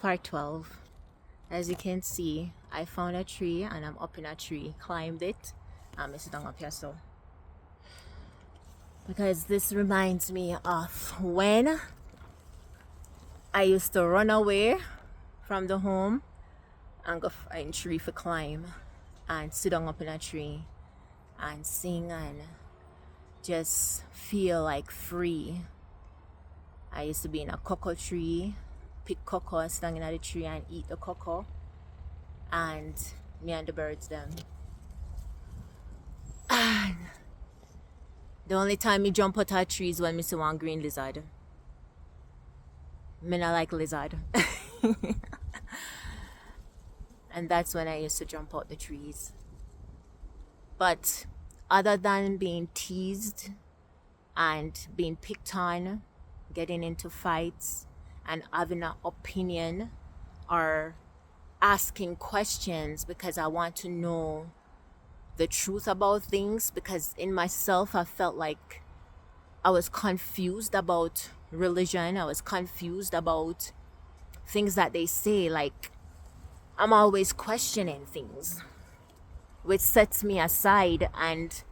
part 12. As you can see, I found a tree and I'm up in a tree, climbed it, and I'm sitting up here so. Because this reminds me of when I used to run away from the home and go find a tree for climb and sit down up in a tree and sing and just feel like free. I used to be in a cocoa tree, pick cocoa, stand in the tree and eat the cocoa, and me and the birds them. And the only time me jump out of trees when me see one green lizard. Me not like lizard. And that's when I used to jump out the trees. But other than being teased and being picked on, getting into fights and having an opinion or asking questions because I want to know the truth about things, because in myself I felt like I was confused about religion. I was confused about things that they say. Like, I'm always questioning things, which sets me aside and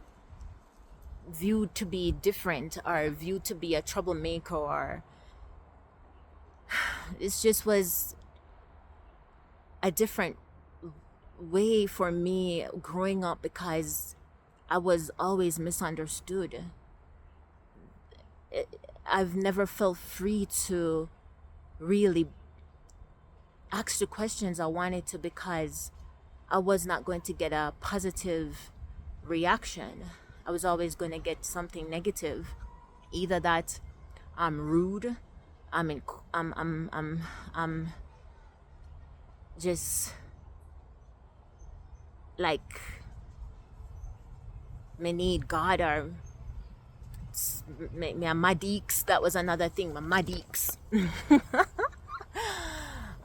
viewed to be different or viewed to be a troublemaker, or it just was a different way for me growing up because I was always misunderstood. I've never felt free to really ask the questions I wanted to because I was not going to get a positive reaction. I was always going to get something negative, either that I'm rude, I'm just like me need God, or me a Madix. That was another thing, my Madix.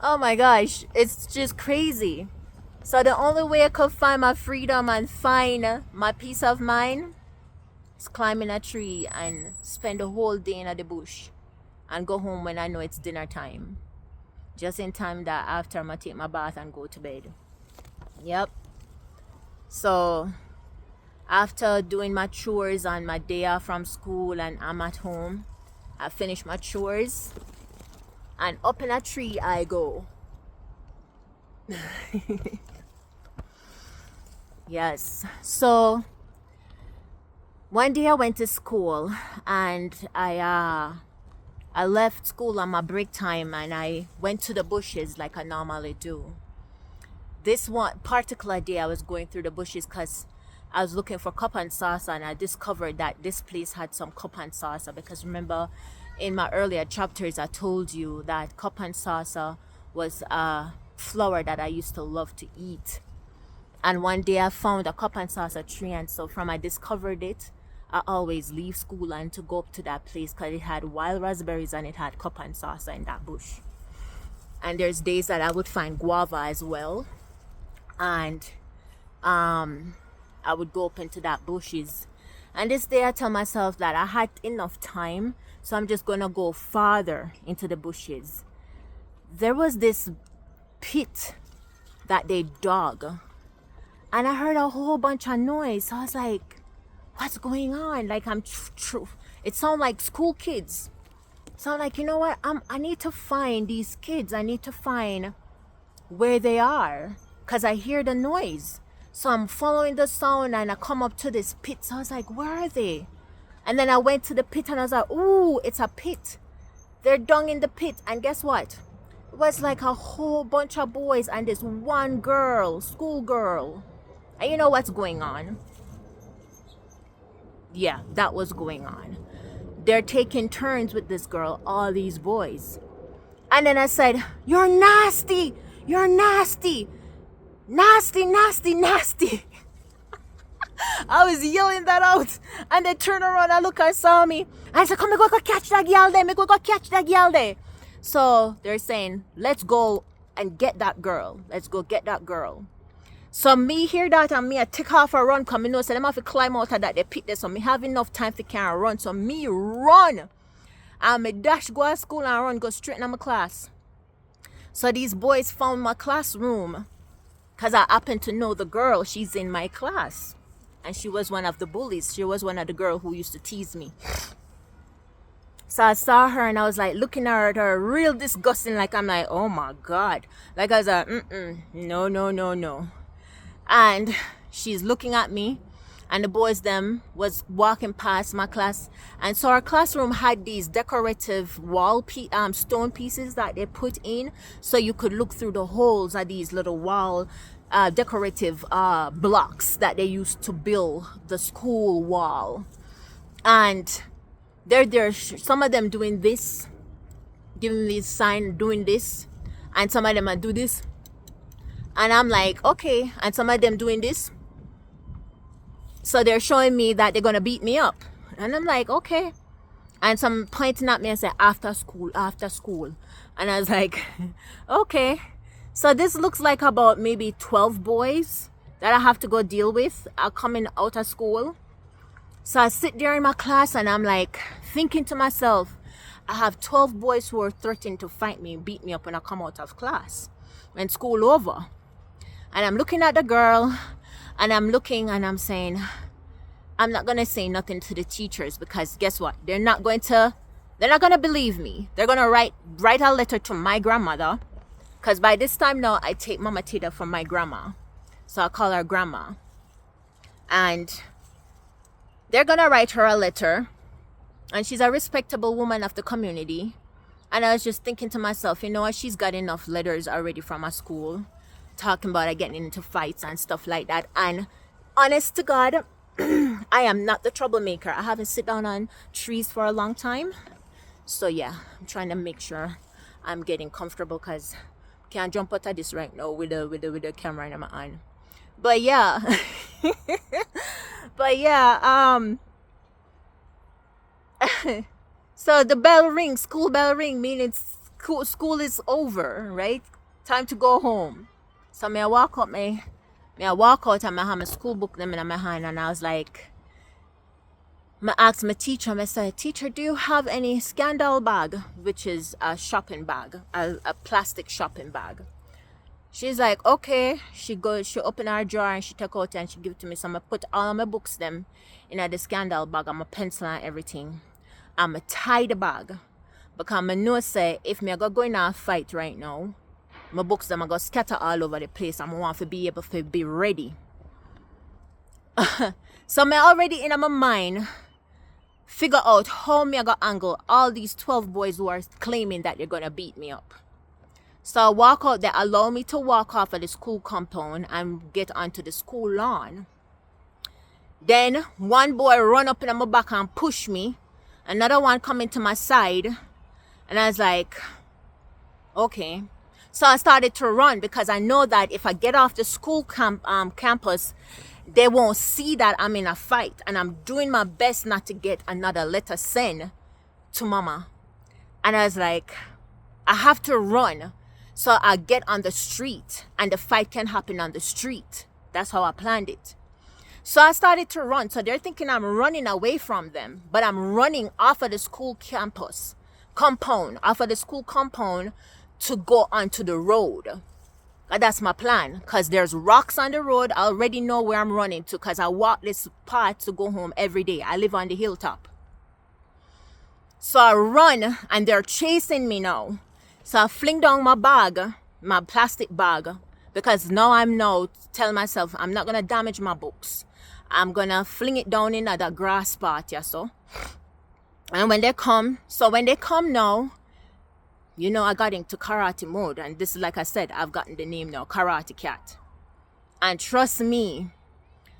Oh my gosh, it's just crazy. So the only way I could find my freedom and find my peace of mind is climbing a tree and spend the whole day in the bush and go home when I know it's dinner time. Just in time that after I'm gonna take my bath and go to bed. Yep. So after doing my chores on my day off from school and I'm at home, I finish my chores and up in a tree I go. Yes. So one day I went to school and I left school on my break time and I went to the bushes like I normally do. This one particular day I was going through the bushes because I was looking for cup and salsa, and I discovered that this place had some cup and salsa, because remember in my earlier chapters I told you that cup and salsa was a flower that I used to love to eat. And one day I found a cup and salsa tree, and so from I discovered it, I always leave school and to go up to that place because it had wild raspberries and it had cup and salsa in that bush. And there's days that I would find guava as well, and I would go up into that bushes. And this day I tell myself that I had enough time, so I'm just gonna go farther into the bushes. There was this pit that they dug, and I heard a whole bunch of noise. So I was like, what's going on? Like, it sounded like school kids. So I'm like, you know what? I need to find these kids. I need to find where they are because I hear the noise. So I'm following the sound and I come up to this pit. So I was like, where are they? And then I went to the pit and I was like, ooh, it's a pit. They're down in the pit. And guess what? It was like a whole bunch of boys and this one girl, schoolgirl. And you know what's going on? Yeah, that was going on. They're taking turns with this girl, all these boys. And then I said, you're nasty. You're nasty. Nasty, nasty, nasty. I was yelling that out. And they turned around and look and saw me. I said, come, we go catch that girl there. We go catch that girl there. So they're saying, let's go and get that girl. Let's go get that girl. So me hear that and me I take off a run because I know so them have to climb out of that they pit there. So me have enough time to can run. So me run. And me dash go to school and run, go straight in my class. So these boys found my classroom because I happen to know the girl. She's in my class. And she was one of the bullies. She was one of the girls who used to tease me. So I saw her and I was like looking at her real disgusting. Like I'm like, oh my God. Like I was like, no, no, no, no. And she's looking at me. And the boys them was walking past my class. And so our classroom had these decorative stone pieces that they put in. So you could look through the holes of these little wall decorative blocks that they used to build the school wall. And they're some of them doing this, giving this sign, doing this. And some of them are do this. And I'm like, okay. And some of them doing this. So they're showing me that they're going to beat me up. And I'm like, okay. And some pointing at me and say, after school, after school. And I was like, okay. So this looks like about maybe 12 boys that I have to go deal with coming out of school. So I sit there in my class and I'm like thinking to myself, I have 12 boys who are threatening to fight me, beat me up when I come out of class, when school over. And I'm looking at the girl. And I'm looking and I'm saying, I'm not going to say nothing to the teachers because guess what? They're not going to believe me. They're going to write a letter to my grandmother. Because by this time now, I take Mama Tita from my grandma. So I call her grandma. And they're going to write her a letter. And she's a respectable woman of the community. And I was just thinking to myself, you know what? She's got enough letters already from her school. Talking about her getting into fights and stuff like that. And honest to God, I am not the troublemaker. I haven't sit down on trees for a long time. So yeah, I'm trying to make sure I'm getting comfortable because I can't jump out of this right now with the camera in my hand. But yeah. So the bell rings, school bell ring, meaning school is over, right? Time to go home. So I walk out and I have my school book them in my hand and I was like, I asked my teacher, I said, teacher, do you have any scandal bag, which is a shopping bag, a plastic shopping bag? She's like, okay. She open her drawer and she take out and she give it to me. So I put all of my books them in the scandal bag. I'm a pencil and everything. I'm a tie the bag because I know say if me I go in a fight right now, my books them I go scatter all over the place. I want to be able to be ready. So I already in my mind figure out how me I go angle all these 12 boys who are claiming that they're gonna beat me up. So I walk out. They allow me to walk off of the school compound and get onto the school lawn. Then one boy run up in my back and push me. Another one come into my side. And I was like, okay. So I started to run because I know that if I get off the school campus, they won't see that I'm in a fight. And I'm doing my best not to get another letter sent to Mama. And I was like, I have to run so I get on the street and the fight can happen on the street. That's how I planned it. So I started to run. So they're thinking I'm running away from them, but I'm running off of the school off of the school compound to go onto the road. That's my plan because there's rocks on the road. I already know where I'm running to because I walk this path to go home every day. I live on the hilltop. So I run and they're chasing me now. So I fling down my bag, my plastic bag, because now I'm tell myself I'm not going to damage my books. I'm going to fling it down in that grass spot, yeah, so. And when they come now, you know, I got into karate mode. And this is, like I said, I've gotten the name now, Karate Cat. And trust me,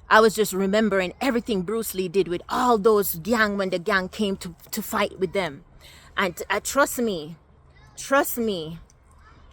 I was just remembering everything Bruce Lee did with all those gang when the gang came to fight with them. And trust me,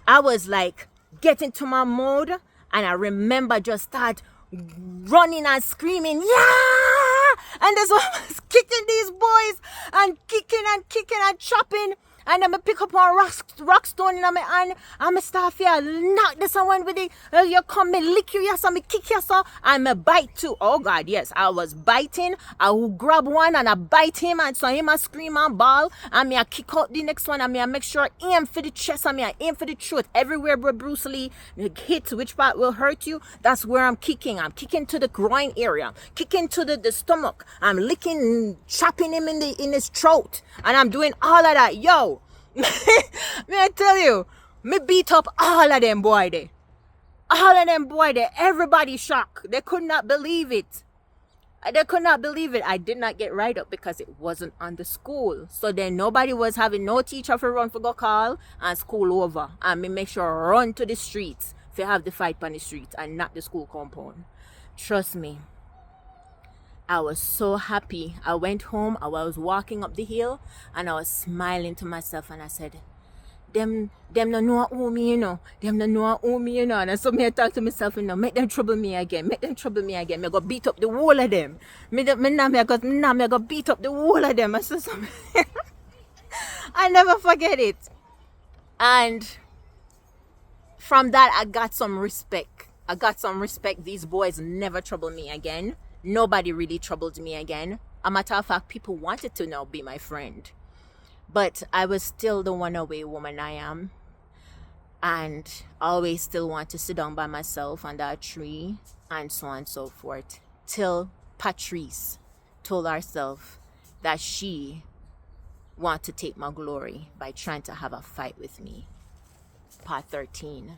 I was like, get into my mode. And I remember just start running and screaming, yeah! And this one was kicking these boys and kicking and chopping. And then I pick up one rock stone in my hand, and I start to knock this one with it. You come, me lick you, yes, and me kick you, so, and me bite too. Oh God, yes, I was biting. I will grab one and I bite him, and so him a scream and ball, and me I kick out the next one, and me I make sure I aim for the chest, and me I aim for the throat. Everywhere where Bruce Lee hit, which part will hurt you, that's where I'm kicking. I'm kicking to the groin area, kicking to the stomach. I'm licking, chopping him in his throat, and I'm doing all of that. Yo, may I tell you, me beat up all of them boy there. All of them boy there. Everybody shocked. They could not believe it. They could not believe it. I did not get right up because it wasn't on the school. So then nobody was having no teacher for run for go call and school over. And me make sure I run to the streets to have the fight on the streets and not the school compound. Trust me. I was so happy. I went home, I was walking up the hill, and I was smiling to myself, and I said, them no know who me, you know. Them no know who me, you know. And so me I talk to myself, you know, make them trouble me again. Make them trouble me again. Me go beat up the whole of them. Me go beat up the whole of them. I said something. I never forget it. And from that, I got some respect. These boys never trouble me again. Nobody really troubled me again. A matter of fact, people wanted to now be my friend. But I was still the one-away woman I am. And always still want to sit down by myself under a tree and so on and so forth. Till Patrice told herself that she want to take my glory by trying to have a fight with me. Part 13.